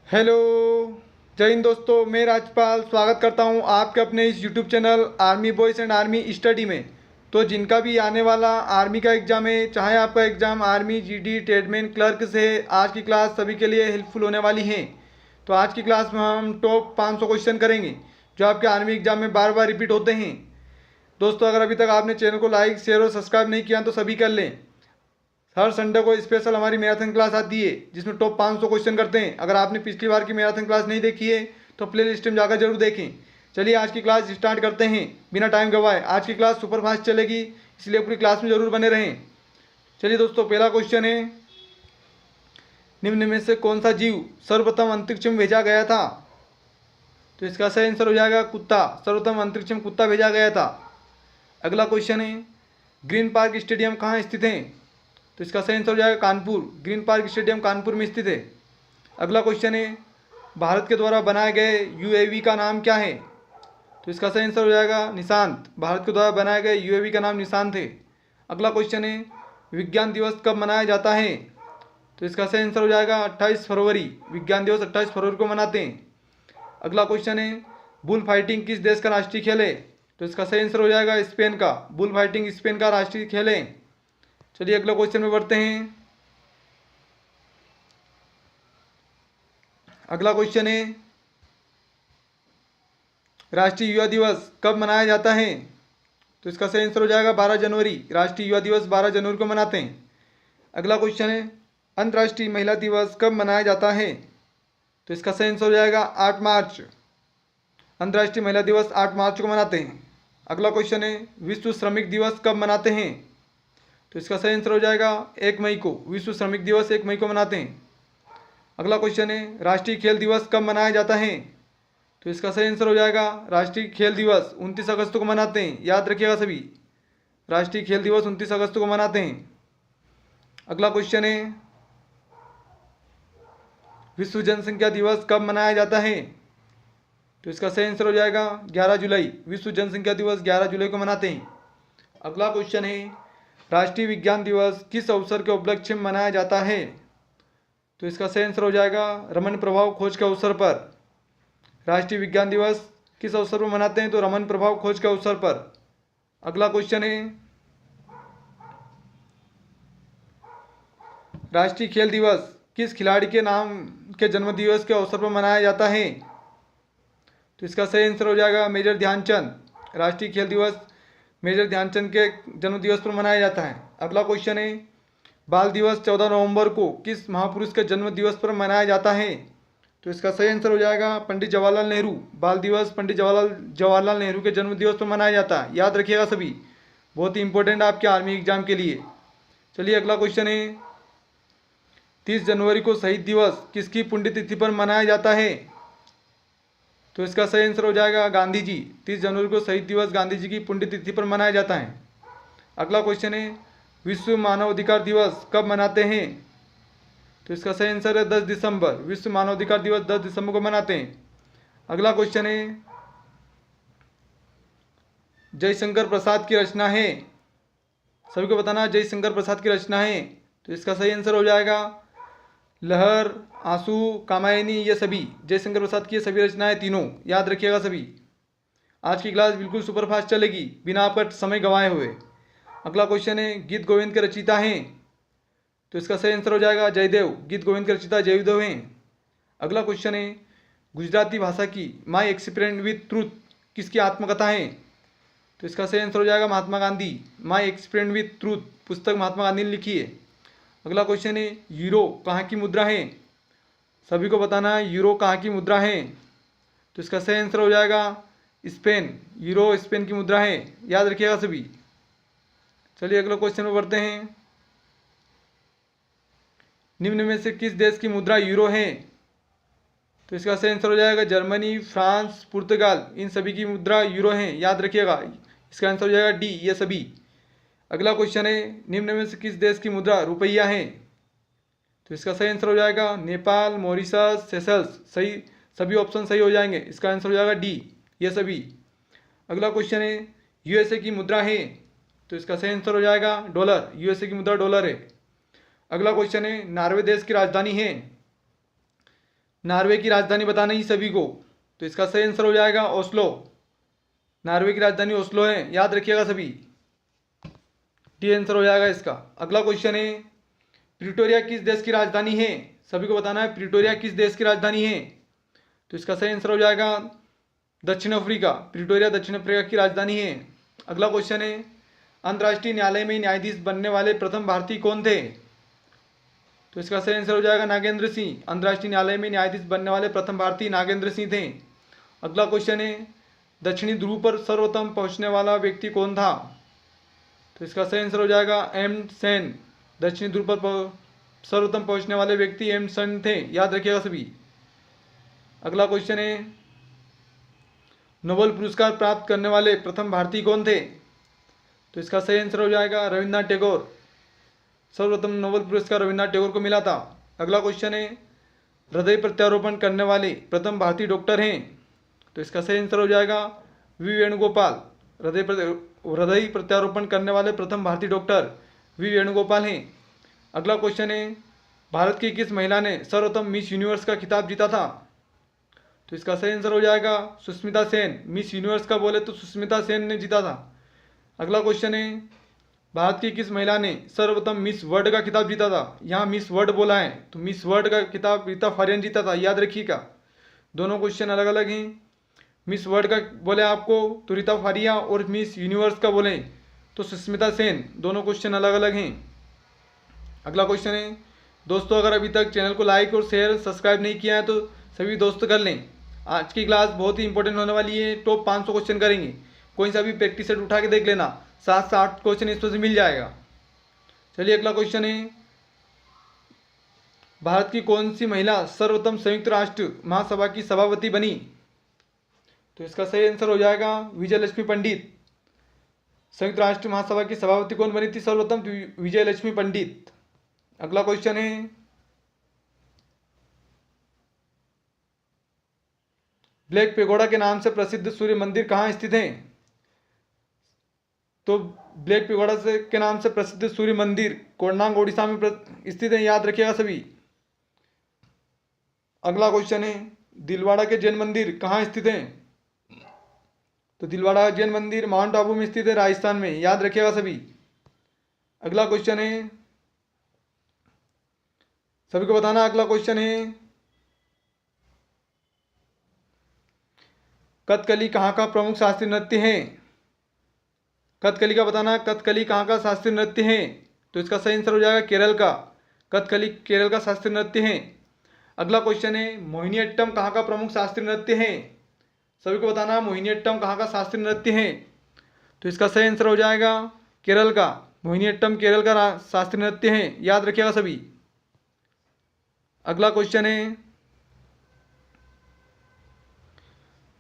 Hello. जय हिंद दोस्तों, मैं राजपाल स्वागत करता हूं आपके अपने इस YouTube channel army boys and army study में। तो जिनका भी आने वाला आर्मी का एग्ज़ाम है, चाहे आपका exam army GD tradesman clerk से है, आज की क्लास सभी के लिए हेल्पफुल होने वाली है। तो आज की क्लास में हम टॉप 500 क्वेश्चन करेंगे जो आपके आर्मी एग्ज़ाम में बार बार रिपीट होते हैं। दोस्तों, अगर अभी तक आपने चैनल को लाइक शेयर और सब्सक्राइब नहीं किया तो सभी कर लें। हर संडे को स्पेशल हमारी मैराथन क्लास आती है जिसमें टॉप 500 क्वेश्चन करते हैं। अगर आपने पिछली बार की मैराथन क्लास नहीं देखी है तो प्ले लिस्ट में जाकर जरूर देखें। चलिए आज की क्लास स्टार्ट करते हैं बिना टाइम गवाए। आज की क्लास सुपर फास्ट चलेगी, इसलिए पूरी क्लास में जरूर बने रहें। चलिए दोस्तों, पहला क्वेश्चन है, निम्न में से कौन सा जीव सर्वप्रथम अंतरिक्ष में भेजा गया था? तो इसका सही आंसर हो जाएगा कुत्ता। सर्वप्रथम अंतरिक्ष में कुत्ता भेजा गया था। अगला क्वेश्चन है, ग्रीन पार्क स्टेडियम कहाँ स्थित है? तो इसका सही आंसर हो जाएगा Kanpur. Green park stadium Kanpur में स्थित है। अगला क्वेश्चन है, भारत के द्वारा बनाए गए यूएवी का नाम क्या है? तो इसका सही आंसर हो जाएगा निशांत। भारत के द्वारा बनाए गए यूएवी का नाम निशांत है। अगला क्वेश्चन है, विज्ञान दिवस कब मनाया जाता है? तो इसका सही आंसर हो जाएगा 28 फरवरी। विज्ञान दिवस 28 फरवरी को मनाते हैं। अगला क्वेश्चन है, बुल फाइटिंग किस देश का राष्ट्रीय खेल है? तो इसका सही आंसर हो जाएगा स्पेन का। बुल फाइटिंग स्पेन का राष्ट्रीय खेल है। चलिए अगला क्वेश्चन में बढ़ते हैं। अगला क्वेश्चन है, राष्ट्रीय युवा दिवस कब मनाया जाता है? तो इसका सही आंसर हो जाएगा 12 जनवरी। राष्ट्रीय युवा दिवस 12 जनवरी को मनाते हैं। अगला क्वेश्चन है, अंतर्राष्ट्रीय महिला दिवस कब मनाया जाता है? तो इसका सही आंसर हो जाएगा 8 मार्च। अंतर्राष्ट्रीय महिला दिवस 8 मार्च को मनाते हैं। अगला क्वेश्चन है, विश्व श्रमिक दिवस कब मनाते हैं? तो इसका सही आंसर हो जाएगा 1 मई को। विश्व श्रमिक दिवस 1 मई को मनाते हैं। अगला क्वेश्चन है, राष्ट्रीय खेल दिवस कब मनाया जाता है? तो इसका सही आंसर हो जाएगा राष्ट्रीय खेल दिवस 29 अगस्त को मनाते हैं। याद रखिएगा सभी, राष्ट्रीय खेल दिवस 29 अगस्त को मनाते हैं। अगला क्वेश्चन है, विश्व जनसंख्या दिवस कब मनाया जाता है? तो इसका सही आंसर हो जाएगा 11 जुलाई। विश्व जनसंख्या दिवस 11 जुलाई को मनाते हैं। अगला क्वेश्चन है, राष्ट्रीय विज्ञान दिवस किस अवसर के उपलक्ष्य में मनाया जाता है? तो इसका सही आंसर हो जाएगा रमन प्रभाव खोज के अवसर पर। राष्ट्रीय विज्ञान दिवस किस अवसर पर मनाते हैं? तो रमन प्रभाव खोज के अवसर पर। अगला क्वेश्चन है, राष्ट्रीय खेल दिवस किस खिलाड़ी के नाम के जन्म दिवस के अवसर पर मनाया जाता है? तो इसका सही आंसर हो जाएगा मेजर ध्यानचंद। राष्ट्रीय खेल दिवस मेजर ध्यानचंद के जन्म दिवस पर मनाया जाता है। अगला क्वेश्चन है, बाल दिवस 14 नवंबर को किस महापुरुष के जन्म दिवस पर मनाया जाता है? तो इसका सही आंसर हो जाएगा पंडित जवाहरलाल नेहरू। बाल दिवस पंडित जवाहरलाल नेहरू के जन्म दिवस पर मनाया जाता है। याद रखिएगा सभी, बहुत ही इंपॉर्टेंट है आपके आर्मी एग्जाम के लिए। चलिए अगला क्वेश्चन है, 30 जनवरी को शहीद दिवस किसकी पुण्यतिथि पर मनाया जाता है? तो इसका सही आंसर हो जाएगा गांधी जी। 30 जनवरी को शहीद दिवस गांधी जी की पुण्यतिथि पर मनाया जाता है। अगला क्वेश्चन है, विश्व मानव अधिकार दिवस कब मनाते हैं? तो इसका सही आंसर है 10 दिसंबर। विश्व मानव अधिकार दिवस 10 दिसंबर को मनाते हैं। अगला क्वेश्चन है, जयशंकर प्रसाद की रचना है। सभी को बताना जयशंकर प्रसाद की रचना है। तो इसका सही आंसर हो जाएगा लहर, आंसू, कामायनी, ये सभी जयशंकर प्रसाद की ये सभी रचनाएं तीनों। याद रखिएगा सभी। आज की क्लास बिल्कुल सुपर फास्ट चलेगी बिना आपका समय गंवाए हुए। अगला क्वेश्चन है, गीत गोविंद के रचयिता हैं। तो इसका सही आंसर हो जाएगा जयदेव। गीत गोविंद के रचयिता जयदेव हैं। अगला क्वेश्चन है, गुजराती भाषा की माई एक्सपेरिमेंट विथ ट्रूथ किसकी आत्मकथा है? तो इसका सही आंसर हो जाएगा Mahatma Gandhi. My experiment with truth पुस्तक महात्मा गांधी ने लिखी है। अगला क्वेश्चन है, यूरो कहाँ की मुद्रा है? सभी को बताना है यूरो कहाँ की मुद्रा है। तो इसका सही आंसर हो जाएगा स्पेन। यूरो स्पेन की मुद्रा है। याद रखिएगा सभी। चलिए अगला क्वेश्चन में बढ़ते हैं, निम्न में से किस देश की मुद्रा यूरो है? तो इसका सही आंसर हो जाएगा जर्मनी, फ्रांस, पुर्तगाल, इन सभी की मुद्रा यूरो है। याद रखिएगा, इसका आंसर हो जाएगा डी, ये सभी। अगला क्वेश्चन है, निम्न में से किस देश की मुद्रा रुपया है? तो इसका सही आंसर हो जाएगा नेपाल, मॉरिशस, सेशल्स। सही, सभी ऑप्शन सही हो जाएंगे। इसका आंसर हो जाएगा डी, ये सभी। अगला क्वेश्चन है, यूएसए की मुद्रा है। तो इसका सही आंसर हो जाएगा डॉलर। यूएसए की मुद्रा डॉलर है। अगला क्वेश्चन है, नॉर्वे देश की राजधानी है। नॉर्वे की राजधानी बताना ही सभी को, तो इसका सही आंसर हो जाएगा ओस्लो। नॉर्वे की राजधानी ओस्लो है, याद रखिएगा सभी। डी आंसर हो जाएगा इसका। अगला क्वेश्चन है, प्रिटोरिया किस देश की राजधानी है? सभी को बताना है प्रिटोरिया किस देश की राजधानी है, तो इसका सही आंसर हो जाएगा दक्षिण अफ्रीका। प्रिटोरिया दक्षिण अफ्रीका की राजधानी है। अगला क्वेश्चन है, अंतर्राष्ट्रीय न्यायालय में न्यायाधीश बनने वाले प्रथम भारतीय कौन थे? तो इसका सही आंसर हो जाएगा नागेंद्र सिंह। अंतर्राष्ट्रीय न्यायालय में न्यायाधीश बनने वाले प्रथम भारतीय नागेंद्र सिंह थे। अगला क्वेश्चन है, दक्षिणी ध्रुव पर सर्वप्रथम पहुंचने वाला व्यक्ति कौन था? तो इसका सही आंसर हो जाएगा एम सेन। दक्षिणी ध्रुव पर सर्वप्रथम पहुंचने वाले व्यक्ति एम सेन थे, याद रखिएगा सभी। अगला क्वेश्चन है, नोबेल पुरस्कार प्राप्त करने वाले प्रथम भारतीय कौन थे? तो इसका सही आंसर हो जाएगा रविन्द्रनाथ टैगोर। सर्वप्रथम नोबेल पुरस्कार रविन्द्रनाथ टैगोर को मिला था। अगला क्वेश्चन है, हृदय प्रत्यारोपण करने वाले प्रथम भारतीय डॉक्टर हैं? तो इसका सही आंसर हो जाएगा वी वेणुगोपाल। हृदय प्रत्यारोपण करने वाले प्रथम भारतीय डॉक्टर वी वेणुगोपाल हैं। अगला क्वेश्चन है, भारत की किस महिला ने सर्वप्रथम मिस यूनिवर्स का खिताब जीता था? तो इसका सही आंसर हो जाएगा सुष्मिता सेन। मिस यूनिवर्स का बोले तो सुष्मिता सेन ने जीता था। अगला क्वेश्चन है, भारत की किस महिला ने सर्वप्रथम मिस वर्ल्ड का खिताब जीता था? यहाँ मिस वर्ल्ड बोला है, तो मिस वर्ल्ड का खिताब रीता फारियन जीता था, याद रखिएगा। दोनों क्वेश्चन अलग अलग हैं। मिस वर्ल्ड का बोले आपको तो रीता फारिया, और मिस यूनिवर्स का बोले तो सुष्मिता सेन। दोनों क्वेश्चन अलग अलग हैं। अगला क्वेश्चन है, दोस्तों अगर अभी तक चैनल को लाइक और शेयर सब्सक्राइब नहीं किया है तो सभी दोस्त कर लें। आज की क्लास बहुत ही इंपॉर्टेंट होने वाली है। टॉप 500 क्वेश्चन करेंगे। कोई सा भी प्रैक्टिस सेट उठा के देख लेना, 7 से 8 क्वेश्चन इसमें से मिल जाएगा। चलिए अगला क्वेश्चन है, भारत की कौन सी महिला सर्वप्रथम संयुक्त राष्ट्र महासभा की सभापति बनी? तो इसका सही आंसर हो जाएगा विजय लक्ष्मी पंडित। संयुक्त राष्ट्र महासभा की सभापति कौन बनी थी सर्वप्रथम? विजय लक्ष्मी पंडित। अगला क्वेश्चन है, ब्लैक पेगोडा के नाम से प्रसिद्ध सूर्य मंदिर कहाँ स्थित है? तो ब्लैक पेगोडा से के नाम से प्रसिद्ध सूर्य मंदिर कोंडांग ओडिशा में स्थित है, याद रखिएगा सभी। अगला क्वेश्चन है, दिलवाड़ा के जैन मंदिर कहाँ स्थित है? तो दिलवाड़ा जैन मंदिर माउंट आबू में स्थित है, राजस्थान में, याद रखिएगा सभी। अगला क्वेश्चन है, सभी को बताना। अगला क्वेश्चन है, कथकली कहाँ का प्रमुख शास्त्रीय नृत्य है? कथकली का बताना, कथकली कहाँ का शास्त्रीय नृत्य है? तो इसका सही आंसर हो जाएगा केरल का। कथकली केरल का शास्त्रीय नृत्य है। अगला क्वेश्चन है, मोहिनीअट्टम कहाँ का प्रमुख शास्त्रीय नृत्य है? सभी को बताना मोहिनीअट्टम कहाँ का शास्त्रीय नृत्य है? तो इसका सही आंसर हो जाएगा केरल का। मोहिनीअट्टम केरल का शास्त्रीय नृत्य है, याद रखिएगा सभी। अगला क्वेश्चन है,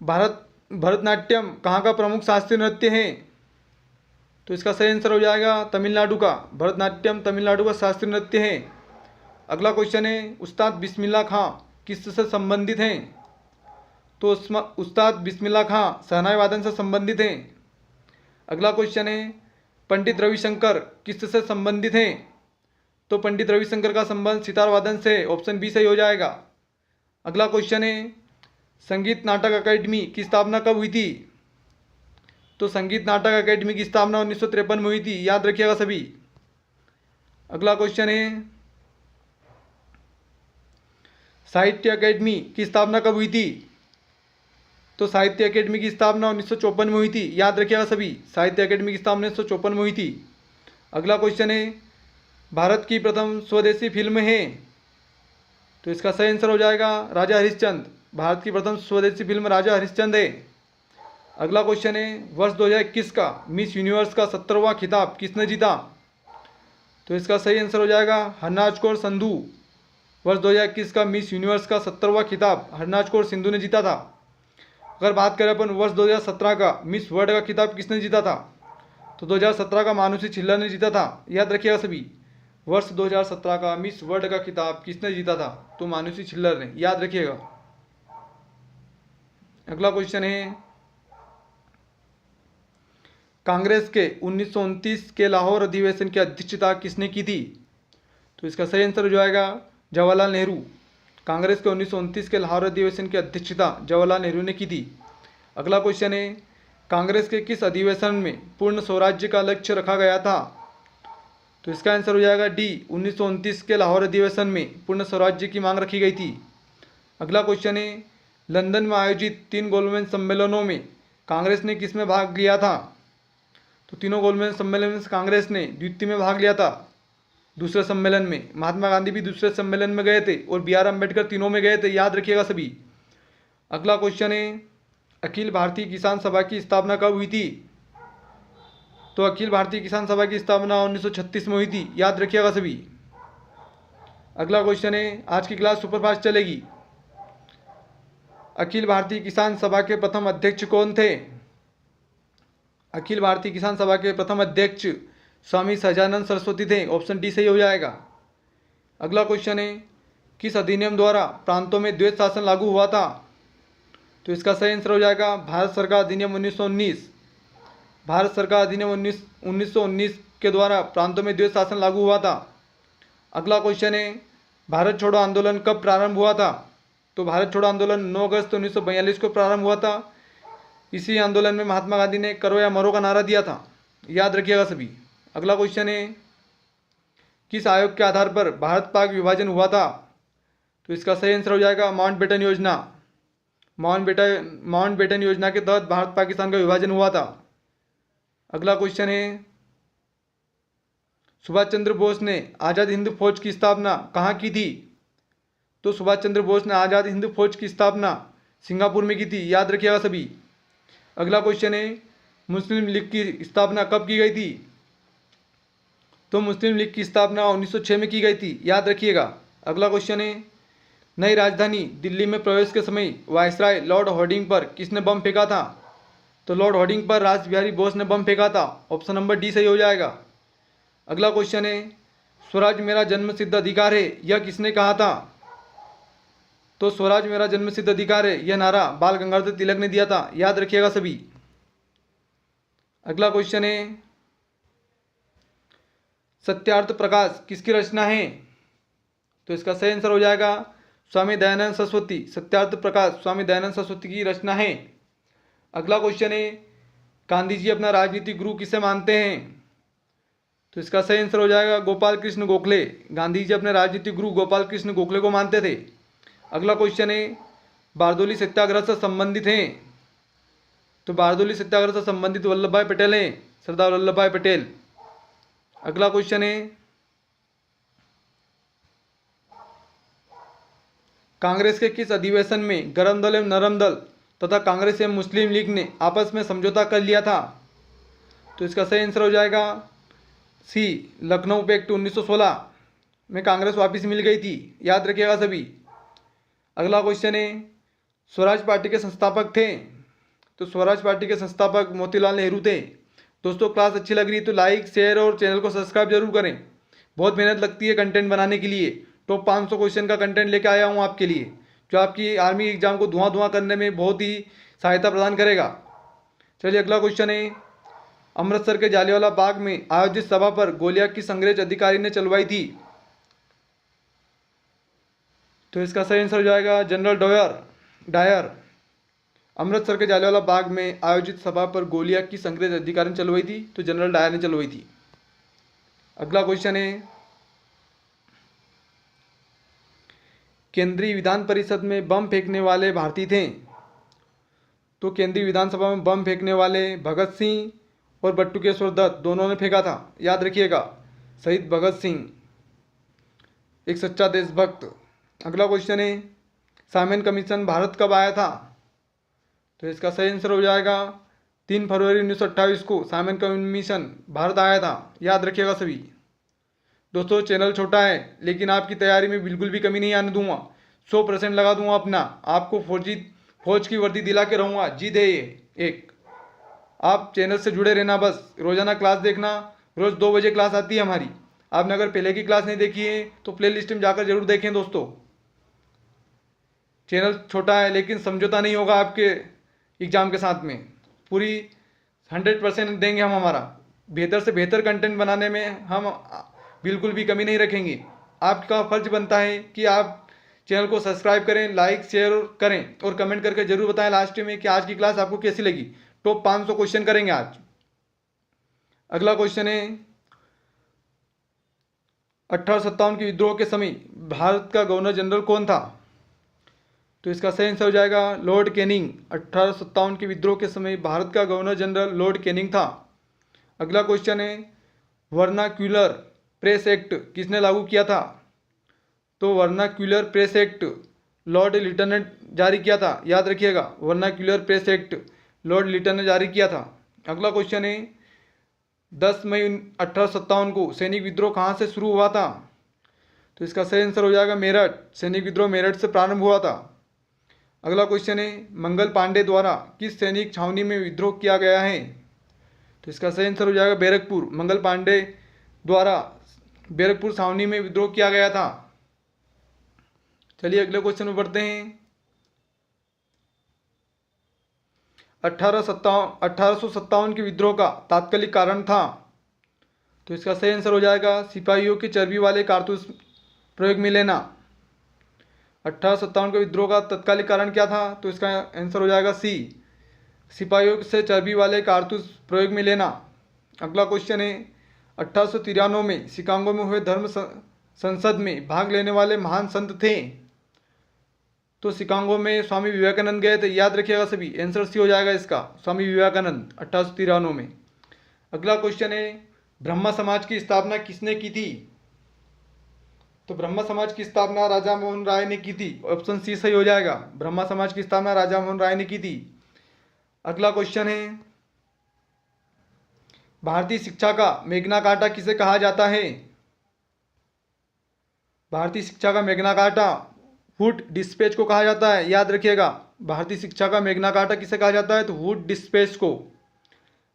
भरतनाट्यम कहाँ का प्रमुख शास्त्रीय नृत्य है? तो इसका सही आंसर हो जाएगा तमिलनाडु का। भरतनाट्यम तमिलनाडु का शास्त्रीय नृत्य है। अगला क्वेश्चन है, उस्ताद बिस्मिल्लाह खां किससे संबंधित हैं? तो उस्ताद बिस्मिल्लाह खां शहनाई वादन से संबंधित हैं। अगला क्वेश्चन है, पंडित रविशंकर किससे संबंधित हैं? तो पंडित रविशंकर का संबंध सितार वादन से। ऑप्शन बी सही हो जाएगा। अगला क्वेश्चन है, संगीत नाटक अकादमी की स्थापना कब हुई थी? तो संगीत नाटक अकादमी की स्थापना 1953 में हुई थी, याद रखिएगा सभी। अगला क्वेश्चन है, साहित्य अकादमी की स्थापना कब हुई थी? तो साहित्य अकादमी की स्थापना 1954 में हुई थी, याद रखिएगा सभी। साहित्य अकादमी की स्थापना 1954 में हुई थी। अगला क्वेश्चन है, भारत की प्रथम स्वदेशी फिल्म है? तो इसका सही आंसर हो जाएगा राजा हरिश्चंद्र। भारत की प्रथम स्वदेशी फिल्म राजा हरिश्चंद्र है। अगला क्वेश्चन है, वर्ष 2021 का मिस यूनिवर्स का 17वां खिताब किसने जीता? तो इसका सही आंसर हो जाएगा हरनाज कौर संधू। वर्ष 2021 का मिस यूनिवर्स का 17वां खिताब हरनाज कौर सिंधु ने जीता था। अगर बात करें अपन वर्ष 2017 का मिस वर्ल्ड का खिताब किसने जीता था? तो 2017 का मानुषी छिल्लर ने जीता था, याद रखिएगा सभी। वर्ष 2017 का मिस वर्ल्ड का खिताब किसने जीता था? तो मानुषी छिल्लर ने, याद रखिएगा। अगला क्वेश्चन है, कांग्रेस के 1929 के लाहौर अधिवेशन की अध्यक्षता किसने की थी? तो इसका सही आंसर हो जाएगा जवाहरलाल नेहरू। कांग्रेस के 1929 के लाहौर अधिवेशन की अध्यक्षता जवाहरलाल नेहरू ने की थी। अगला क्वेश्चन है, कांग्रेस के किस अधिवेशन में पूर्ण स्वराज्य का लक्ष्य रखा गया था? तो इसका आंसर हो जाएगा डी, 1929 के लाहौर अधिवेशन में पूर्ण स्वराज्य की मांग रखी गई थी। अगला क्वेश्चन है, लंदन में आयोजित 3 गोलमेज सम्मेलनों में कांग्रेस ने किस में भाग लिया था? तो तीनों गोलमेज सम्मेलन में कांग्रेस ने द्वितीय में भाग लिया था, दूसरे सम्मेलन में। महात्मा गांधी भी दूसरे सम्मेलन में गए थे और बी आर अम्बेडकर तीनों में गए थे, याद रखिएगा सभी। अगला क्वेश्चन है, अखिल भारतीय किसान सभा की स्थापना कब हुई थी? तो अखिल भारतीय किसान सभा की स्थापना 1936 में हुई थी, याद रखिएगा सभी। अगला क्वेश्चन है, आज की क्लास सुपरफास्ट चलेगी। अखिल भारतीय किसान सभा के प्रथम अध्यक्ष कौन थे? अखिल भारतीय किसान सभा के प्रथम अध्यक्ष स्वामी सहजानंद सरस्वती थे, ऑप्शन डी सही हो जाएगा। अगला क्वेश्चन है, किस अधिनियम द्वारा प्रांतों में द्वैत शासन लागू हुआ था? तो इसका सही आंसर हो जाएगा भारत सरकार अधिनियम 1919। भारत सरकार अधिनियम 1919 के द्वारा प्रांतों में द्वैत शासन लागू हुआ था। अगला क्वेश्चन है, भारत छोड़ो आंदोलन कब प्रारंभ हुआ था? तो भारत छोड़ो आंदोलन 9 अगस्त 1942 को प्रारंभ हुआ था। इसी आंदोलन में महात्मा गांधी ने करो या मरो का नारा दिया था, याद रखिएगा सभी। अगला क्वेश्चन है, किस आयोग के आधार पर भारत पाक विभाजन हुआ था? तो इसका सही आंसर हो जाएगा माउंटबेटन योजना। माउंटबेटन योजना के तहत भारत पाकिस्तान का विभाजन हुआ था। अगला क्वेश्चन है, सुभाष चंद्र बोस ने आज़ाद हिंद फौज की स्थापना कहाँ की थी? तो सुभाष चंद्र बोस ने आज़ाद हिंद फौज की स्थापना सिंगापुर में की थी, याद रखिएगा सभी। अगला क्वेश्चन है, मुस्लिम लीग की स्थापना कब की गई थी? तो मुस्लिम लीग की स्थापना 1906 में की गई थी, याद रखिएगा। अगला क्वेश्चन है, नई राजधानी दिल्ली में प्रवेश के समय वायसराय लॉर्ड हॉर्डिंग पर किसने बम फेंका था? तो लॉर्ड हॉर्डिंग पर रास बिहारी बोस ने बम फेंका था, ऑप्शन नंबर डी सही हो जाएगा। अगला क्वेश्चन है, स्वराज मेरा जन्मसिद्ध अधिकार है, यह किसने कहा था? तो स्वराज मेरा जन्मसिद्ध अधिकार है, यह नारा बाल गंगाधर तिलक ने दिया था, याद रखिएगा सभी। अगला क्वेश्चन है, सत्यार्थ प्रकाश किसकी रचना है? तो इसका सही आंसर हो जाएगा स्वामी दयानंद सरस्वती। सत्यार्थ प्रकाश स्वामी दयानंद सरस्वती की रचना है। अगला क्वेश्चन है, गांधी जी अपना राजनीतिक गुरु किसे मानते हैं? तो इसका सही आंसर हो जाएगा गोपाल कृष्ण गोखले। गांधी जी अपने राजनीतिक गुरु गोपाल कृष्ण गोखले को मानते थे। अगला क्वेश्चन है, बारदोली सत्याग्रह से संबंधित हैं? तो बारदोली सत्याग्रह से संबंधित वल्लभ भाई पटेल हैं, सरदार वल्लभ भाई पटेल। अगला क्वेश्चन है, कांग्रेस के किस अधिवेशन में गरम दल एवं नरम दल तथा कांग्रेस एवं मुस्लिम लीग ने आपस में समझौता कर लिया था? तो इसका सही आंसर हो जाएगा सी, लखनऊ पैक्ट 1916 में कांग्रेस वापस मिल गई थी, याद रखिएगा सभी। अगला क्वेश्चन है, स्वराज पार्टी के संस्थापक थे? तो स्वराज पार्टी के संस्थापक मोतीलाल नेहरू थे। दोस्तों क्लास अच्छी लग रही है तो लाइक शेयर और चैनल को सब्सक्राइब जरूर करें। बहुत मेहनत लगती है कंटेंट बनाने के लिए। टॉप 500 क्वेश्चन का कंटेंट लेके आया हूँ आपके लिए, जो आपकी आर्मी एग्जाम को धुआं करने में बहुत ही सहायता प्रदान करेगा। चलिए अगला क्वेश्चन है, अमृतसर के जालियांवाला बाग में आयोजित सभा पर गोलियां किस अंग्रेज अधिकारी ने चलवाई थी? तो इसका सही आंसर हो जाएगा जनरल डायर। अमृतसर के जालियांवाला बाग में आयोजित सभा पर गोलियां किस अंग्रेज अधिकारी ने चलवाई थी? तो जनरल डायर ने चलवाई थी। अगला क्वेश्चन है, केंद्रीय विधान परिषद में बम फेंकने वाले भारतीय थे? तो केंद्रीय विधानसभा में बम फेंकने वाले भगत सिंह और बटुकेश्वर दत्त दोनों ने फेंका था, याद रखिएगा। शहीद भगत सिंह एक सच्चा देशभक्त। अगला क्वेश्चन है, साइमन कमीशन भारत कब आया था? तो इसका सही आंसर हो जाएगा 3 फरवरी 1928 को साइमन कमीशन भारत आया था, याद रखिएगा सभी। दोस्तों चैनल छोटा है लेकिन आपकी तैयारी में बिल्कुल भी कमी नहीं आने दूंगा। 100% लगा दूंगा अपना, आपको फौज की वर्दी दिला के रहूँगा। जीत है ये एक। आप चैनल से जुड़े रहना, बस रोजाना क्लास देखना। रोज़ 2 बजे क्लास आती है हमारी। आपने अगर पहले की क्लास नहीं देखी है तो प्ले लिस्ट में जाकर जरूर देखें दोस्तों। चैनल छोटा है लेकिन समझौता नहीं होगा आपके एग्ज़ाम के साथ में। पूरी 100% देंगे हम हमारा। बेहतर से बेहतर कंटेंट बनाने में हम बिल्कुल भी कमी नहीं रखेंगे। आपका फर्ज बनता है कि आप चैनल को सब्सक्राइब करें, लाइक शेयर करें और कमेंट करके जरूर बताएं लास्ट में कि आज की क्लास आपको कैसी लगी। टॉप 500 क्वेश्चन करेंगे आज। अगला क्वेश्चन है 1857 के विद्रोह के समय भारत का गवर्नर जनरल कौन था? तो इसका सही आंसर हो जाएगा लॉर्ड कैनिंग। 1857 के विद्रोह के समय भारत का गवर्नर जनरल लॉर्ड कैनिंग था। अगला क्वेश्चन है वर्नाक्यूलर प्रेस एक्ट किसने लागू किया था? तो vernacular press act Lord Lytton ने जारी किया था। याद रखिएगा, vernacular press act Lord Lytton ने जारी किया था। अगला क्वेश्चन है 10 मई 1857 को सैनिक विद्रोह कहाँ से शुरू हुआ था? तो इसका सही आंसर हो जाएगा मेरठ। सैनिक विद्रोह मेरठ से प्रारंभ हुआ था। अगला क्वेश्चन है मंगल पांडे द्वारा किस सैनिक छावनी में विद्रोह किया गया है? तो इसका सही आंसर हो जाएगा बैरकपुर। मंगल पांडे द्वारा बैरकपुर छावनी में विद्रोह किया गया था। चलिए अगले क्वेश्चन में बढ़ते हैं। 1857 के विद्रोह का तात्कालिक कारण था। तो इसका सही आंसर हो जाएगा सिपाहियों की चर्बी वाले कारतूस प्रयोग में लेना। 1857 के विद्रोह का तत्कालिक कारण क्या था? तो इसका आंसर हो जाएगा सी, सिपाहियों से चर्बी वाले कारतूस प्रयोग में लेना। अगला क्वेश्चन है 1893 में शिकागो में हुए धर्म संसद में भाग लेने वाले महान संत थे। तो शिकागो में स्वामी विवेकानंद गए थे। याद रखिएगा सभी, आंसर सी हो जाएगा इसका, स्वामी विवेकानंद 1893 में। अगला क्वेश्चन है ब्रह्मा समाज की स्थापना किसने की थी? तो ब्रह्मा समाज की स्थापना राजा मोहन राय ने की थी। ऑप्शन सी सही हो जाएगा, ब्रह्मा समाज की स्थापना राजा मोहन राय ने की थी। अगला क्वेश्चन है भारतीय शिक्षा का मेग्ना कार्टा किसे कहा जाता है? भारतीय शिक्षा का मेग्ना कार्टा वुड डिस्पैच को कहा जाता है। याद रखिएगा, भारतीय शिक्षा का मेग्ना कार्टा किसे कहा जाता है? तो वुड डिस्पैच को।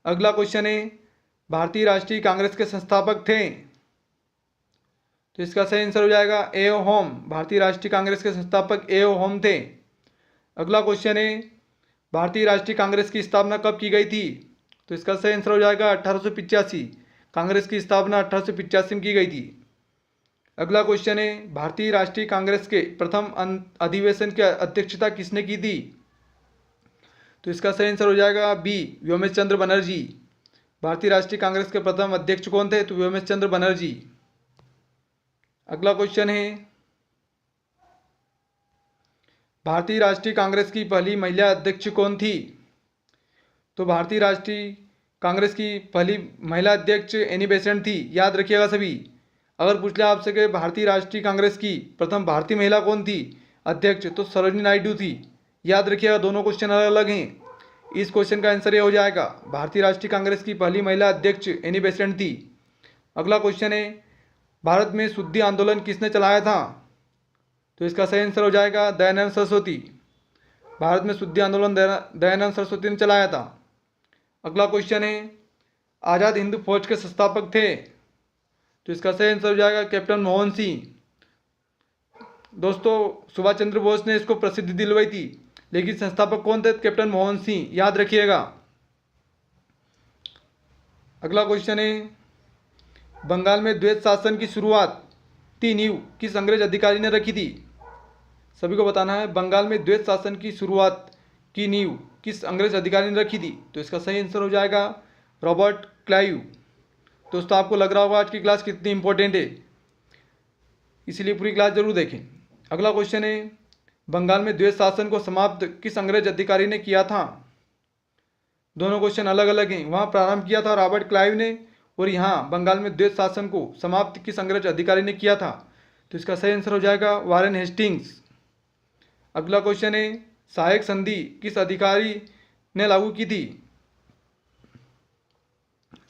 अगला क्वेश्चन है भारतीय राष्ट्रीय कांग्रेस के संस्थापक थे। तो इसका सही आंसर हो जाएगा ए.ओ. होम। भारतीय राष्ट्रीय कांग्रेस के संस्थापक ए.ओ. होम थे। अगला क्वेश्चन है भारतीय राष्ट्रीय कांग्रेस की स्थापना कब की गई थी? तो इसका सही आंसर हो जाएगा 1885। कांग्रेस की स्थापना 1885 में की गई थी। अगला क्वेश्चन है भारतीय राष्ट्रीय कांग्रेस के प्रथम अधिवेशन की अध्यक्षता किसने की थी? तो इसका सही आंसर हो जाएगा बी, व्योमेश चंद्र बनर्जी। भारतीय राष्ट्रीय कांग्रेस के प्रथम अध्यक्ष कौन थे? तो व्योमेश चंद्र बनर्जी। अगला क्वेश्चन है भारतीय राष्ट्रीय कांग्रेस की पहली महिला अध्यक्ष कौन थी? तो भारतीय राष्ट्रीय कांग्रेस की पहली महिला अध्यक्ष एनी बेसेंट थी। याद रखिएगा सभी, अगर पूछ लिया आपसे कि भारतीय राष्ट्रीय कांग्रेस की प्रथम भारतीय महिला कौन थी अध्यक्ष, तो सरोजिनी नायडू थी। याद रखिएगा, दोनों क्वेश्चन अलग अलग हैं। इस क्वेश्चन का आंसर ये हो जाएगा भारतीय राष्ट्रीय कांग्रेस की पहली महिला अध्यक्ष एनी बेसेंट थी। अगला क्वेश्चन है भारत में शुद्धि आंदोलन किसने चलाया था? तो इसका सही आंसर हो जाएगा दयानंद सरस्वती। भारत में शुद्धि आंदोलन दयानंद सरस्वती ने चलाया था। अगला क्वेश्चन है आज़ाद हिंद फौज के संस्थापक थे। तो इसका सही आंसर हो जाएगा कैप्टन मोहन सिंह। दोस्तों सुभाष चंद्र बोस ने इसको प्रसिद्धि दिलवाई थी, लेकिन संस्थापक कौन थे? कैप्टन मोहन सिंह। याद रखिएगा। अगला क्वेश्चन है बंगाल में द्वैत शासन की शुरुआत की नींव किस अंग्रेज अधिकारी ने रखी थी? सभी को बताना है, बंगाल में द्वैत शासन की शुरुआत की नींव किस अंग्रेज अधिकारी ने रखी थी? तो इसका सही आंसर हो जाएगा रॉबर्ट क्लाइव। दोस्तों आपको लग रहा होगा आज की क्लास कितनी इंपॉर्टेंट है, इसीलिए पूरी क्लास जरूर देखें। अगला क्वेश्चन है बंगाल में द्वैत शासन को समाप्त किस अंग्रेज अधिकारी ने किया था? दोनों क्वेश्चन अलग अलग हैं। वहाँ प्रारंभ किया था रॉबर्ट क्लाइव ने, और यहाँ बंगाल में द्वैत शासन को समाप्त किस अंग्रेज अधिकारी ने किया था? तो इसका सही आंसर हो जाएगा वारेन हेस्टिंग्स। अगला क्वेश्चन है सहायक संधि किस अधिकारी ने लागू की थी?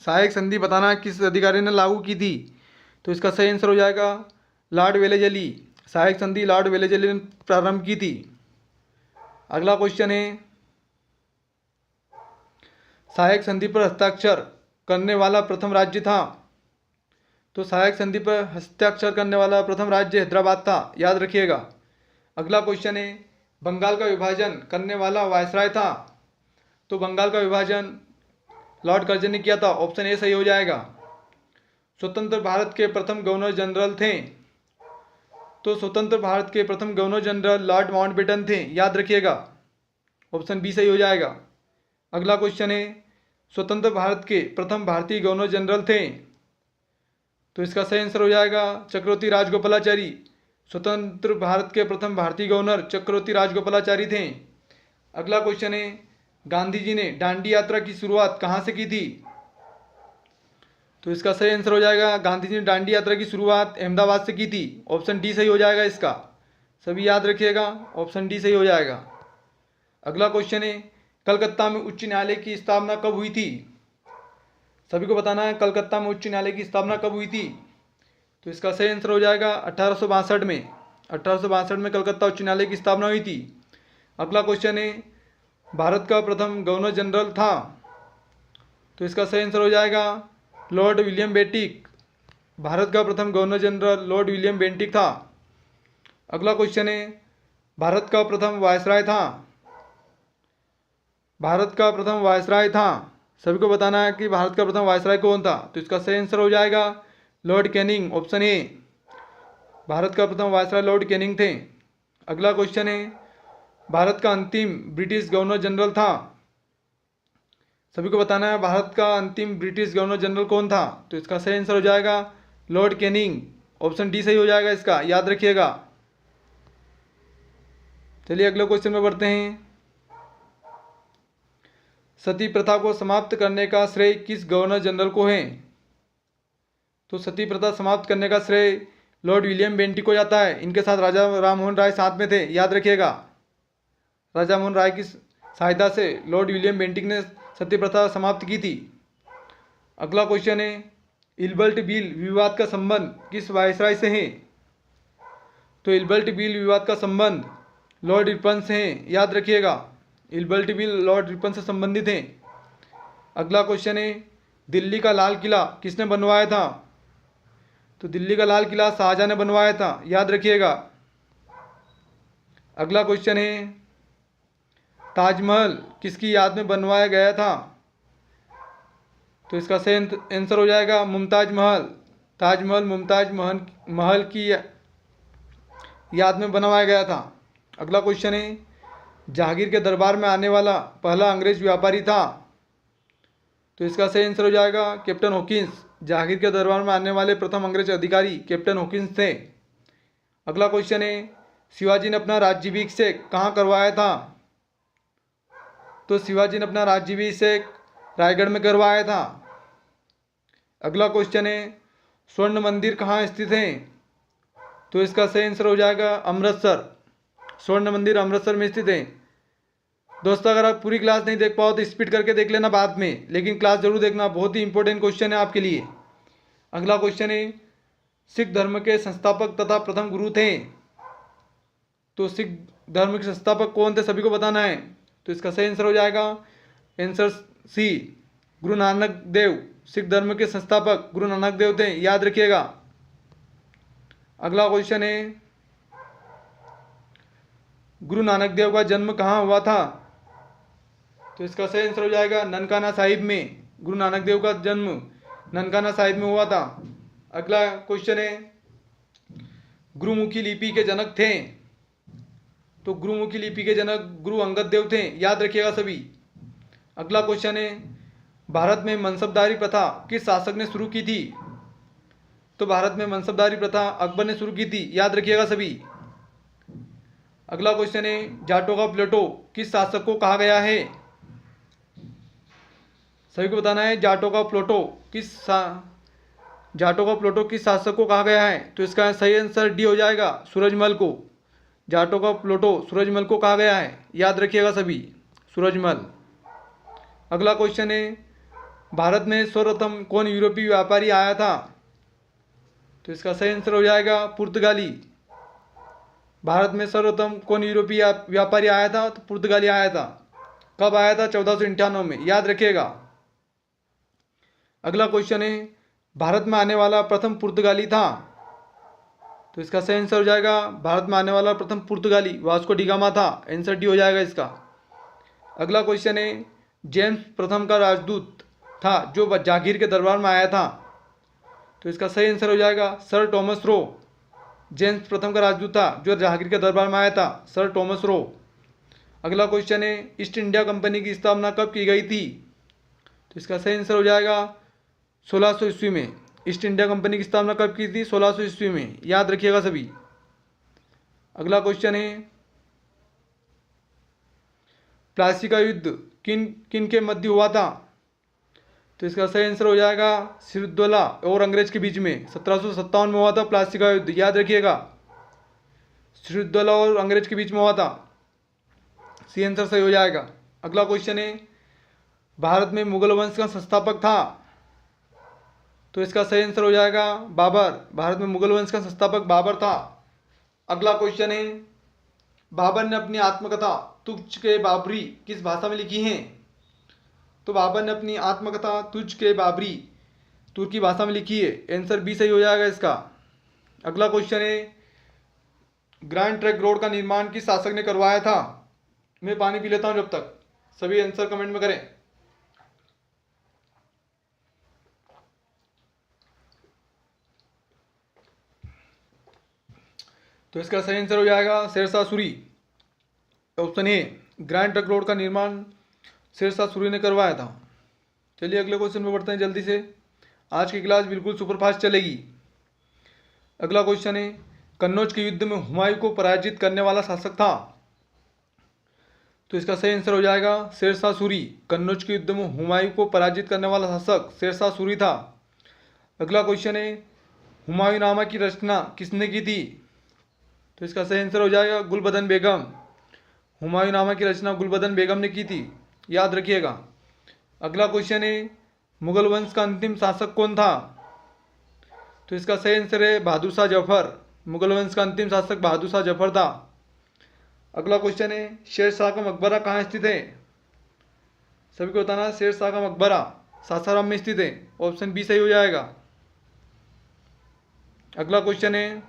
सहायक संधि बताना किस अधिकारी ने लागू की थी? तो इसका सही आंसर हो जाएगा लॉर्ड वेलेजली। सहायक संधि लॉर्ड वेलेजली ने प्रारंभ की थी। अगला क्वेश्चन है सहायक संधि पर हस्ताक्षर करने वाला प्रथम राज्य था। तो सहायक संधि पर हस्ताक्षर करने वाला प्रथम राज्य हैदराबाद था। याद रखिएगा। अगला क्वेश्चन है बंगाल का विभाजन करने वाला वायसराय था। तो बंगाल का विभाजन लॉर्ड कर्जन ने किया था। ऑप्शन ए सही हो जाएगा। स्वतंत्र भारत के प्रथम गवर्नर जनरल थे। तो स्वतंत्र भारत के प्रथम गवर्नर जनरल लॉर्ड माउंटबेटन थे, याद रखिएगा। ऑप्शन बी सही हो जाएगा। अगला क्वेश्चन है, स्वतंत्र भारत के प्रथम भारतीय गवर्नर जनरल थे, तो इसका सही आंसर हो जाएगा चक्रवर्ती राजगोपालाचारी। स्वतंत्र भारत के प्रथम भारतीय गवर्नर चक्रवर्ती राजगोपालाचारी थे। अगला क्वेश्चन है, गांधी जी ने दांडी यात्रा की शुरुआत कहाँ से की थी, तो इसका सही आंसर हो जाएगा गांधी जी ने दांडी यात्रा की शुरुआत अहमदाबाद से की थी। ऑप्शन डी सही हो जाएगा इसका, सभी याद रखिएगा, ऑप्शन डी सही हो जाएगा। अगला क्वेश्चन है, कलकत्ता में उच्च न्यायालय की स्थापना कब हुई थी, सभी को बताना है कलकत्ता में उच्च न्यायालय की स्थापना कब हुई थी, तो इसका सही आंसर हो जाएगा 1862 में। 1862 में कलकत्ता उच्च न्यायालय की स्थापना हुई थी। अगला क्वेश्चन है, भारत का प्रथम गवर्नर जनरल था, तो इसका सही आंसर हो जाएगा लॉर्ड विलियम बेंटिक। भारत का प्रथम governor general Lord William Bentinck था। अगला क्वेश्चन है, भारत का प्रथम वायसराय था, भारत का प्रथम वायसराय था, सभी को बताना है कि भारत का प्रथम वायसराय कौन था, तो इसका सही आंसर हो जाएगा Lord Canning. Option A, Bharat का प्रथम वायसराय लॉर्ड कैनिंग थे। अगला क्वेश्चन है, भारत का अंतिम ब्रिटिश गवर्नर जनरल था, सभी को बताना है भारत का अंतिम ब्रिटिश गवर्नर जनरल कौन था, तो इसका सही आंसर हो जाएगा लॉर्ड कैनिंग। ऑप्शन डी सही हो जाएगा इसका, याद रखिएगा। चलिए अगले क्वेश्चन में बढ़ते हैं। सती प्रथा को समाप्त करने का श्रेय किस गवर्नर जनरल को है, तो सती प्रथा समाप्त करने का श्रेय लॉर्ड विलियम बेंटिक को जाता है। इनके साथ राजा राममोहन राय साथ में थे, याद रखिएगा। राजा मोहन राय की सहायता से लॉर्ड विलियम बेंटिक ने सती प्रथा समाप्त की थी। अगला क्वेश्चन है, इल्बर्ट बिल विवाद का संबंध किस वायसराय से है, तो इल्बर्ट बिल विवाद का संबंध लॉर्ड रिपन से है, याद रखिएगा। इल्बर्ट बिल लॉर्ड रिपन से संबंधित हैं। अगला क्वेश्चन है, दिल्ली का लाल किला किसने बनवाया था, तो दिल्ली का लाल किला शाहजहां ने बनवाया था, याद रखिएगा। अगला क्वेश्चन है, ताजमहल किसकी याद में बनवाया गया था, तो इसका सही आंसर हो जाएगा मुमताज महल। ताजमहल मुमताज महल की याद में बनवाया गया था। अगला क्वेश्चन है, जहांगीर के दरबार में आने वाला पहला अंग्रेज व्यापारी था, तो इसका सही आंसर हो जाएगा कैप्टन हॉकिंस। जहांगीर के दरबार में आने वाले प्रथम अंग्रेज अधिकारी कैप्टन हॉकिंस थे। अगला क्वेश्चन है, शिवाजी ने अपना राज्याभिषेक कहाँ करवाया था, तो शिवाजी ने अपना राज्याभिषेक रायगढ़ में करवाया था। अगला क्वेश्चन है, स्वर्ण मंदिर कहाँ स्थित है, तो इसका सही आंसर हो जाएगा अमृतसर। स्वर्ण मंदिर अमृतसर में स्थित है। दोस्तों अगर आप पूरी क्लास नहीं देख पाओ तो स्पीड करके देख लेना बाद में, लेकिन क्लास जरूर देखना, बहुत ही इंपॉर्टेंट क्वेश्चन है आपके लिए। अगला क्वेश्चन है, सिख धर्म के संस्थापक तथा प्रथम गुरु थे, तो सिख धर्म के संस्थापक कौन थे, सभी को बताना है, तो इसका सही आंसर हो जाएगा आंसर सी, गुरु नानक देव। सिख धर्म के संस्थापक गुरु नानक देव थे, याद रखिएगा। अगला क्वेश्चन है, गुरु नानक देव का जन्म कहाँ हुआ था, तो इसका सही आंसर हो जाएगा ननकाना साहिब में। गुरु नानक देव का जन्म ननकाना साहिब में हुआ था। अगला क्वेश्चन है, गुरुमुखी लिपि के जनक थे, तो गुरुमुखी लिपि के जनक गुरु अंगद देव थे, याद रखिएगा सभी। अगला क्वेश्चन है, भारत में मनसबदारी प्रथा किस शासक ने शुरू की थी, तो भारत में मनसबदारी प्रथा अकबर ने शुरू की थी, याद रखिएगा सभी। अगला क्वेश्चन है, जाटों का प्लेटो किस शासक को कहा गया है, सभी को बताना है जाटों का प्लेटो किस शासक को कहा गया है, तो इसका सही आंसर डी हो जाएगा सूरजमल को। जाटों का प्लेटो सूरजमल को कहा गया है, याद रखिएगा सभी, सूरजमल। अगला क्वेश्चन है, भारत में सर्वप्रथम कौन यूरोपीय व्यापारी आया था, तो इसका सही आंसर हो जाएगा पुर्तगाली। भारत में सर्वप्रथम कौन यूरोपीय व्यापारी आया था, तो पुर्तगाली आया था। कब आया था, 1498 में, याद रखिएगा। अगला क्वेश्चन है, भारत में आने वाला प्रथम पुर्तगाली था, तो इसका सही आंसर हो जाएगा भारत में आने वाला प्रथम पुर्तगाली वास्को डी गामा था, आंसर डी हो जाएगा इसका। अगला क्वेश्चन है, जेम्स प्रथम का राजदूत था जो जहांगीर के दरबार में आया था, तो इसका सही आंसर हो जाएगा सर टॉमस रो। जेम्स प्रथम का राजदूत था जो जहांगीर के दरबार में आया था? Sir Thomas Roe. अगला क्वेश्चन है, ईस्ट इंडिया कंपनी की स्थापना कब की गई थी? तो इसका सही आंसर हो जाएगा 1600 ईस्वी में। ईस्ट इंडिया कंपनी की स्थापना कब की थी? 1600 ईस्वी में, याद रखिएगा सभी। अगला क्वेश्चन है, प्लासी का युद्ध किन किन के मध्य हुआ था? तो इसका सही आंसर हो जाएगा सिरुद्दौला और अंग्रेज के बीच में 1757 में हुआ था प्लासी का युद्ध, याद रखिएगा। सिरुद्दौला और अंग्रेज के बीच में हुआ था, सी आंसर सही हो जाएगा। अगला क्वेश्चन है, भारत में मुगल वंश का संस्थापक था? तो इसका सही आंसर हो जाएगा बाबर। भारत में मुगल वंश का संस्थापक बाबर था। अगला क्वेश्चन है, बाबर ने अपनी आत्मकथा तुझ के बाबरी किस भाषा में लिखी है? तो बाबर ने अपनी आत्मकथा तुझ के बाबरी तुर्की भाषा में लिखी है, आंसर बी सही हो जाएगा इसका। अगला क्वेश्चन है, ग्रैंड ट्रंक रोड का निर्माण किस शासक ने करवाया था? मैं पानी पी लेता हूं जब तक, सभी आंसर कमेंट में करें। तो इसका सही आंसर हो जाएगा Shershah Suri. Option A, grand trunk road का निर्माण शेरशाह सूरी ने करवाया था। चलिए अगले क्वेश्चन में बढ़ते हैं जल्दी से, आज की क्लास बिल्कुल सुपरफास्ट चलेगी। अगला क्वेश्चन है, कन्नौज के युद्ध में हुमायूं को पराजित करने वाला शासक था? तो इसका सही आंसर हो जाएगा शेरशाह सूरी। कन्नौज के युद्ध में हुमायूं को पराजित करने वाला शासक शेरशाह सूरी था। अगला क्वेश्चन है, हुमायूंनामा की रचना किसने की थी? तो इसका सही आंसर हो जाएगा गुलबदन बेगम। हुमायूंनामा की रचना गुलबदन बेगम ने की थी, याद रखिएगा। अगला क्वेश्चन है, मुगल वंश का अंतिम शासक कौन था? तो इसका सही आंसर है बहादुर शाह जफर। मुगल वंश का अंतिम शासक बहादुर शाह जफर था। अगला क्वेश्चन है, शेर शाह का मकबरा कहाँ स्थित है? सभी को बताना, शेर शाह का मकबरा सासाराम में स्थित है, ऑप्शन बी सही हो जाएगा। अगला क्वेश्चन है,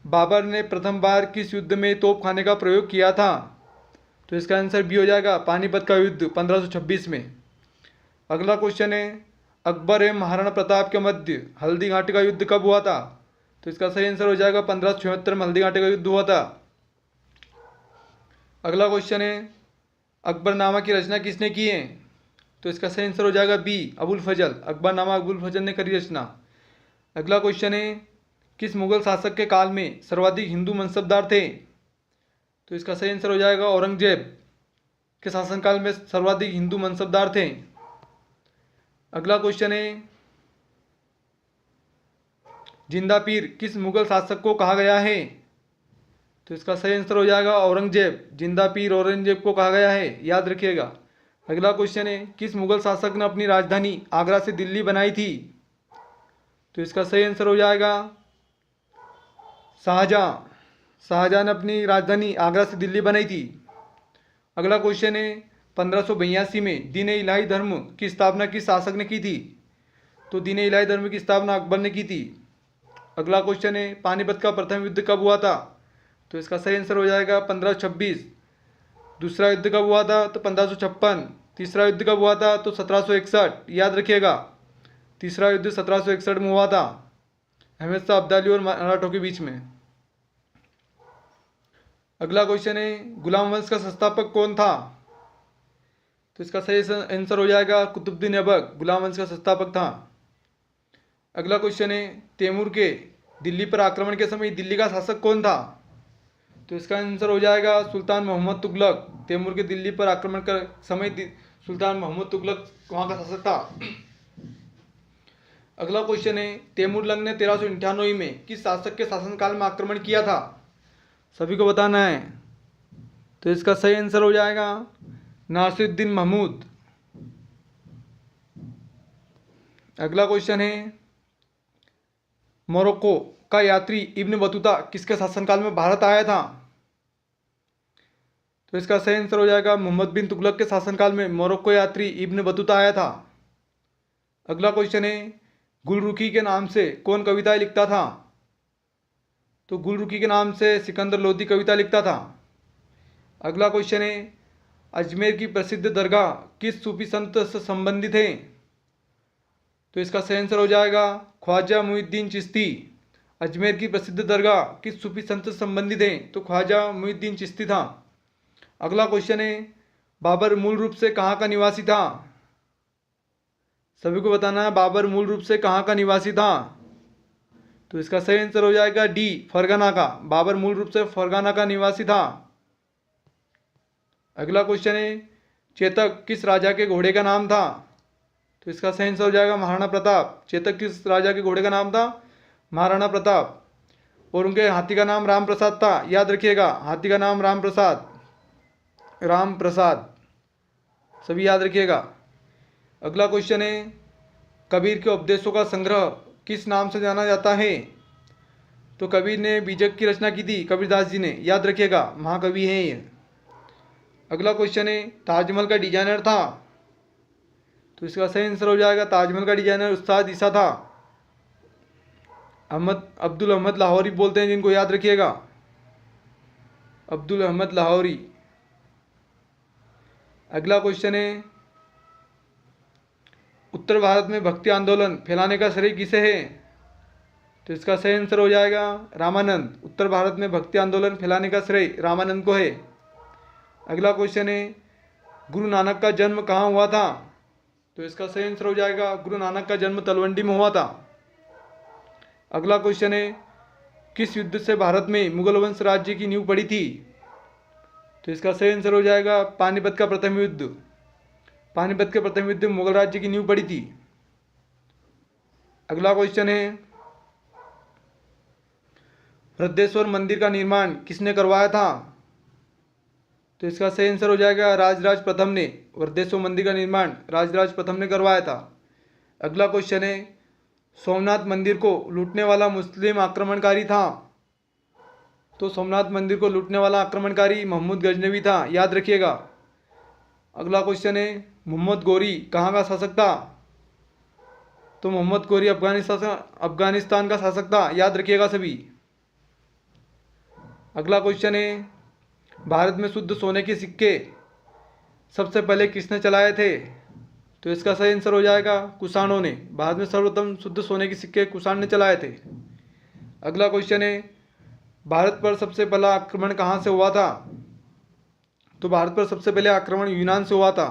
बाबर ने प्रथम बार किस युद्ध में तोपखाने का प्रयोग किया था? तो इसका आंसर बी हो जाएगा पानीपत का युद्ध 1526 में। अगला क्वेश्चन है, अकबर एवं महाराणा प्रताप के मध्य हल्दी घाटी का युद्ध कब हुआ था? तो इसका सही आंसर हो जाएगा 1576 में हल्दी घाटी का युद्ध हुआ था। अगला क्वेश्चन है, अकबरनामा की रचना किसने की है? तो इसका सही आंसर हो जाएगा बी अबुल फजल। अकबरनामा अबुल फजल ने करी रचना। अगला क्वेश्चन है, किस मुगल शासक के काल में सर्वाधिक हिंदू मनसबदार थे? तो इसका सही आंसर हो जाएगा औरंगजेब के शासनकाल में सर्वाधिक हिंदू मनसबदार थे। अगला क्वेश्चन है, जिंदा पीर किस मुगल शासक को कहा गया है? तो इसका सही आंसर हो जाएगा औरंगजेब। जिंदा पीर औरंगजेब को कहा गया है, याद रखिएगा। अगला क्वेश्चन है, किस मुगल शासक ने अपनी राजधानी आगरा से दिल्ली बनाई थी? तो इसका सही आंसर हो जाएगा शाहजहां। शाहजहां ने अपनी राजधानी आगरा से दिल्ली बनाई थी। अगला क्वेश्चन है, 1582 में दीन इलाही धर्म की स्थापना किस शासक ने की थी? तो दीन इलाही धर्म की स्थापना अकबर ने की थी। अगला क्वेश्चन है, पानीपत का प्रथम युद्ध कब हुआ था? तो इसका सही आंसर हो जाएगा 1526। दूसरा युद्ध कब हुआ था? तो 1556। तीसरा युद्ध कब हुआ था? तो 1761, याद रखिएगा। तीसरा युद्ध 1761 में हुआ था, अहमद शाह अब्दाली और मराठों के बीच में। अगला क्वेश्चन है, गुलाम वंश का संस्थापक कौन था? तो इसका सही आंसर हो जाएगा कुतुबुद्दीन ऐबक, गुलाम वंश का संस्थापक था। अगला क्वेश्चन है, तैमूर के दिल्ली पर आक्रमण के समय दिल्ली का शासक कौन था? तो इसका आंसर हो जाएगा सुल्तान मोहम्मद तुगलक। तैमूर के दिल्ली पर आक्रमण का समय सुल्तान मोहम्मद तुगलक वहाँ का शासक था। अगला क्वेश्चन है, तैमूरलंग ने 1398 में किस शासक के शासनकाल में आक्रमण किया था? सभी को बताना है। तो इसका सही आंसर हो जाएगा नासिरुद्दीन महमूद। अगला क्वेश्चन है, मोरक्को का यात्री इब्न बतूता किसके शासनकाल में भारत आया था? तो इसका सही आंसर हो जाएगा मोहम्मद बिन तुगलक के शासनकाल में मोरक्को यात्री इब्न बतूता आया था। अगला क्वेश्चन है, गुलरुखी के नाम से कौन कविताएं लिखता था? तो गुलरुखी के नाम से सिकंदर लोदी कविता लिखता था। अगला क्वेश्चन है, अजमेर की प्रसिद्ध दरगाह किस सूफी संत से संबंधित है? तो इसका सही आंसर हो जाएगा ख्वाजा मुइनुद्दीन चिश्ती। अजमेर की प्रसिद्ध दरगाह किस सूफी संत से संबंधित है? तो ख्वाजा मुइनुद्दीन चिश्ती था। अगला क्वेश्चन है, बाबर मूल रूप से कहाँ का निवासी था? सभी को बताना है बाबर मूल रूप से कहाँ का निवासी था। तो इसका सही आंसर हो जाएगा डी, फरगाना का। बाबर मूल रूप से फरगाना का निवासी था। अगला क्वेश्चन है, चेतक किस राजा के घोड़े का नाम था? तो इसका सही आंसर हो जाएगा महाराणा प्रताप। चेतक किस राजा के घोड़े का नाम था? महाराणा प्रताप। और उनके हाथी का नाम राम प्रसाद था, याद रखिएगा, हाथी का नाम राम प्रसाद। राम प्रसाद, सभी याद रखिएगा। अगला क्वेश्चन है, कबीर के उपदेशों का संग्रह किस नाम से जाना जाता है? तो कबीर ने बीजक की रचना की थी, कबीरदास जी ने, याद रखिएगा, महाकवि हैं ये। अगला क्वेश्चन है, ताजमहल का डिजाइनर था? तो इसका सही आंसर हो जाएगा, ताजमहल का डिजाइनर उस्ताद ईसा था। अब्दुल अहमद लाहौरी बोलते हैं जिनको, याद रखिएगा, अब्दुल अहमद लाहौरी। अगला क्वेश्चन है, उत्तर भारत में भक्ति आंदोलन फैलाने का श्रेय किसे है? तो इसका सही आंसर हो जाएगा रामानंद। उत्तर भारत में भक्ति आंदोलन फैलाने का श्रेय रामानंद को है। अगला क्वेश्चन है, गुरु नानक का जन्म कहाँ हुआ था? तो इसका सही आंसर हो जाएगा, गुरु नानक का जन्म तलवंडी में हुआ था। अगला क्वेश्चन है, किस युद्ध से भारत में मुगल वंश राज्य की नींव पड़ी थी? तो इसका सही आंसर हो जाएगा पानीपत का प्रथम युद्ध। पानीपत के प्रथम युद्ध में मुगल राज्य की नींव पड़ी थी। अगला क्वेश्चन है, वृद्धेश्वर मंदिर का निर्माण किसने करवाया था? तो इसका सही आंसर हो जाएगा राजराज प्रथम ने। वृद्धेश्वर मंदिर का निर्माण राजराज प्रथम ने करवाया था। अगला क्वेश्चन है, सोमनाथ मंदिर को लूटने वाला मुस्लिम आक्रमणकारी था? तो सोमनाथ मंदिर को लूटने वाला आक्रमणकारी मोहम्मद गजनवी था, याद रखिएगा। अगला क्वेश्चन है, मोहम्मद गोरी कहाँ का शासक था? तो मोहम्मद गोरी अफगानिस्तान का शासक था, याद रखिएगा सभी। अगला क्वेश्चन है, भारत में शुद्ध सोने के सिक्के सबसे पहले किसने चलाए थे? तो इसका सही आंसर हो जाएगा कुषाणों ने। भारत में सर्वप्रथम शुद्ध सोने के सिक्के कुषाण ने चलाए थे। अगला क्वेश्चन है, भारत पर सबसे पहला आक्रमण कहाँ से हुआ था? तो भारत पर सबसे पहले आक्रमण यूनान से हुआ था।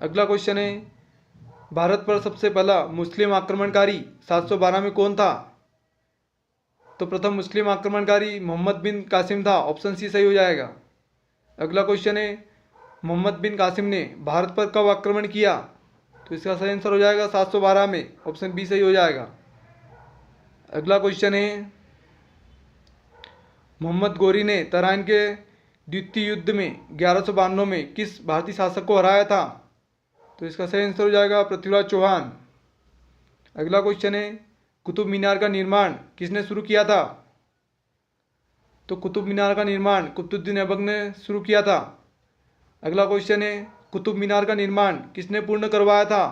अगला क्वेश्चन है, भारत पर सबसे पहला मुस्लिम आक्रमणकारी 712 में कौन था? तो प्रथम मुस्लिम आक्रमणकारी मोहम्मद बिन कासिम था, ऑप्शन सी सही हो जाएगा। अगला क्वेश्चन है, मोहम्मद बिन कासिम ने भारत पर कब आक्रमण किया? तो इसका सही आंसर हो जाएगा 712 में, ऑप्शन बी सही हो जाएगा। अगला क्वेश्चन है, मोहम्मद गोरी ने तराइन के द्वितीय युद्ध में 1192 में किस भारतीय शासक को हराया था? तो इसका सही आंसर हो जाएगा पृथ्वीराज चौहान। अगला क्वेश्चन है, कुतुब मीनार का निर्माण किसने शुरू किया था? तो कुतुब मीनार का निर्माण कुतुबुद्दीन ऐबक ने शुरू किया था। अगला क्वेश्चन है, कुतुब मीनार का निर्माण किसने पूर्ण करवाया था?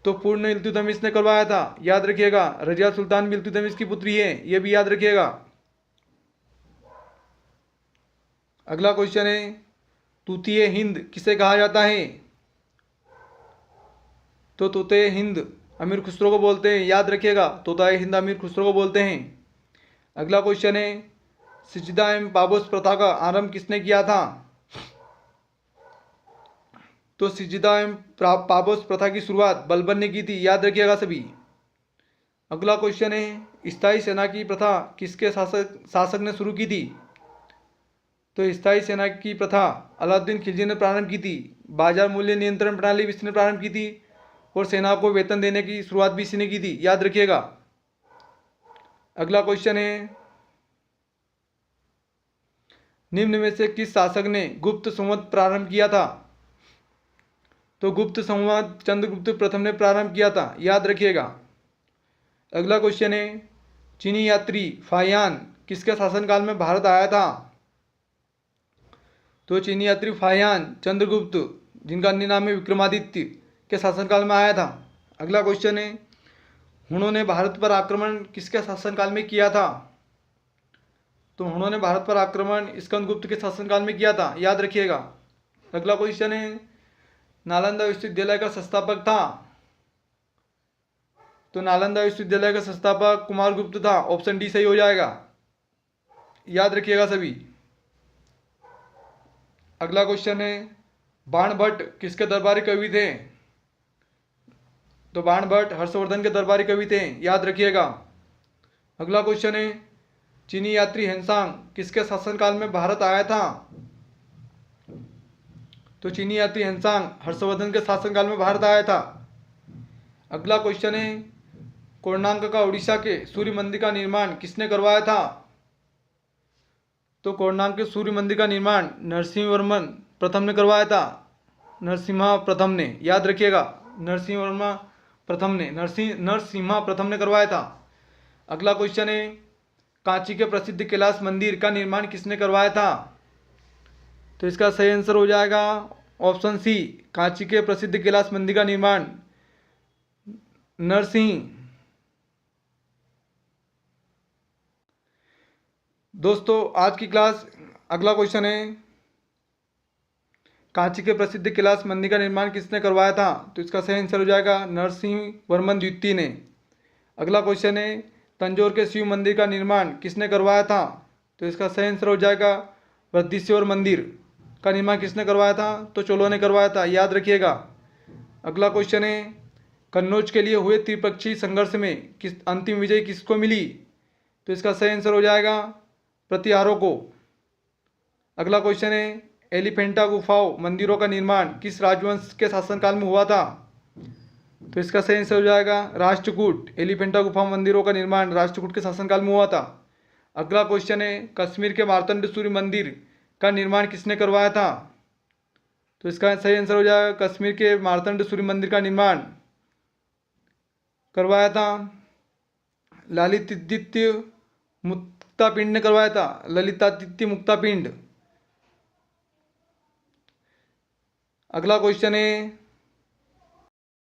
तो पूर्ण इल्तुतमिश ने करवाया था, याद रखिएगा। रजिया सुल्तान भी इल्तुतमिश की पुत्री है, यह भी याद रखिएगा। अगला क्वेश्चन है, तूतीय हिंद किसे कहा जाता है? तो तूतीय हिंद अमीर खुसरो को बोलते हैं, याद रखिएगा, तूतीय हिंद अमीर खुसरो को बोलते हैं। अगला क्वेश्चन है, सिजदा एवं पाबोस प्रथा का आरंभ किसने किया था? तो सिजदा एवं पाबोस प्रथा की शुरुआत बलबन ने की थी, याद रखिएगा सभी। अगला क्वेश्चन है, स्थायी सेना की प्रथा किसके शासक ने शुरू की थी? तो स्थायी सेना की प्रथा अलाउद्दीन खिलजी ने प्रारंभ की थी। बाजार मूल्य नियंत्रण प्रणाली भी इसने प्रारंभ की थी और सेना को वेतन देने की शुरुआत भी इसी ने की थी, याद रखिएगा। अगला क्वेश्चन है, निम्न में से किस शासक ने गुप्त संवत प्रारंभ किया था? तो गुप्त संवत चंद्रगुप्त प्रथम ने प्रारंभ किया था, याद रखिएगा। अगला क्वेश्चन है, चीनी यात्री फाहियान किसके शासनकाल में भारत आया था? तो चीनी यात्री फाहियान चंद्रगुप्त, जिनका अन्य नाम है विक्रमादित्य, के शासनकाल में आया था। अगला क्वेश्चन है, हुणों ने भारत पर आक्रमण किसके शासनकाल में किया था? तो हुणों ने भारत पर आक्रमण स्कंदगुप्त के शासनकाल में किया था, याद रखिएगा। अगला क्वेश्चन है, नालंदा विश्वविद्यालय का संस्थापक था? तो नालंदा विश्वविद्यालय का संस्थापक कुमारगुप्त था। ऑप्शन डी सही हो जाएगा, याद रखिएगा सभी। अगला क्वेश्चन है, बाणभट्ट किसके दरबारी कवि थे? तो बाणभट्ट हर्षवर्धन के दरबारी कवि थे, याद रखिएगा। अगला क्वेश्चन है, चीनी यात्री हेनसांग किसके शासनकाल में भारत आया था? तो चीनी यात्री हेनसांग हर्षवर्धन के शासनकाल में भारत आया था। अगला क्वेश्चन है, कोणार्क का उड़ीसा के सूर्य मंदिर का निर्माण किसने करवाया था? तो कोणार्क के सूर्य मंदिर का निर्माण नरसिंहवर्मन प्रथम ने करवाया था। नरसिम्हा प्रथम ने, याद रखिएगा, नरसिंहवर्मा प्रथम ने, नरसिम्हा प्रथम ने करवाया था। अगला क्वेश्चन है, कांची के प्रसिद्ध कैलाश मंदिर का निर्माण किसने करवाया था? तो इसका सही आंसर हो जाएगा ऑप्शन सी, कांची के प्रसिद्ध कैलाश मंदिर का निर्माण नरसिंह। दोस्तों आज की क्लास, अगला क्वेश्चन है, कांची के प्रसिद्ध कैलाश मंदिर का निर्माण किसने करवाया था? तो इसका सही आंसर हो जाएगा नरसिंह वर्मन द्वितीय ने। अगला क्वेश्चन है, तंजौर के शिव मंदिर का निर्माण किसने करवाया था? तो इसका सही आंसर हो जाएगा बृहदीश्वर मंदिर का निर्माण किसने करवाया था? तो चोलों ने करवाया था, याद रखिएगा। अगला क्वेश्चन है, कन्नौज के लिए हुए त्रिपक्षीय संघर्ष में किस अंतिम विजय किसको मिली? तो इसका सही आंसर हो जाएगा प्रतिहारों को। अगला क्वेश्चन है, एलिफेंटा गुफाओं मंदिरों का निर्माण किस राजवंश के शासनकाल में हुआ था? तो इसका सही आंसर हो जाएगा राष्ट्रकूट। एलिफेंटा गुफा मंदिरों का निर्माण राष्ट्रकूट के शासनकाल में हुआ था। अगला क्वेश्चन है, कश्मीर के मार्तंड सूर्य मंदिर का निर्माण किसने करवाया था? तो इसका सही आंसर हो जाएगा कश्मीर के मार्तंड सूर्य मंदिर का निर्माण करवाया था ललितादित्य मुक्तापिंड ने करवाया था, ललितादित्य मुक्तापिंड। अगला क्वेश्चन है,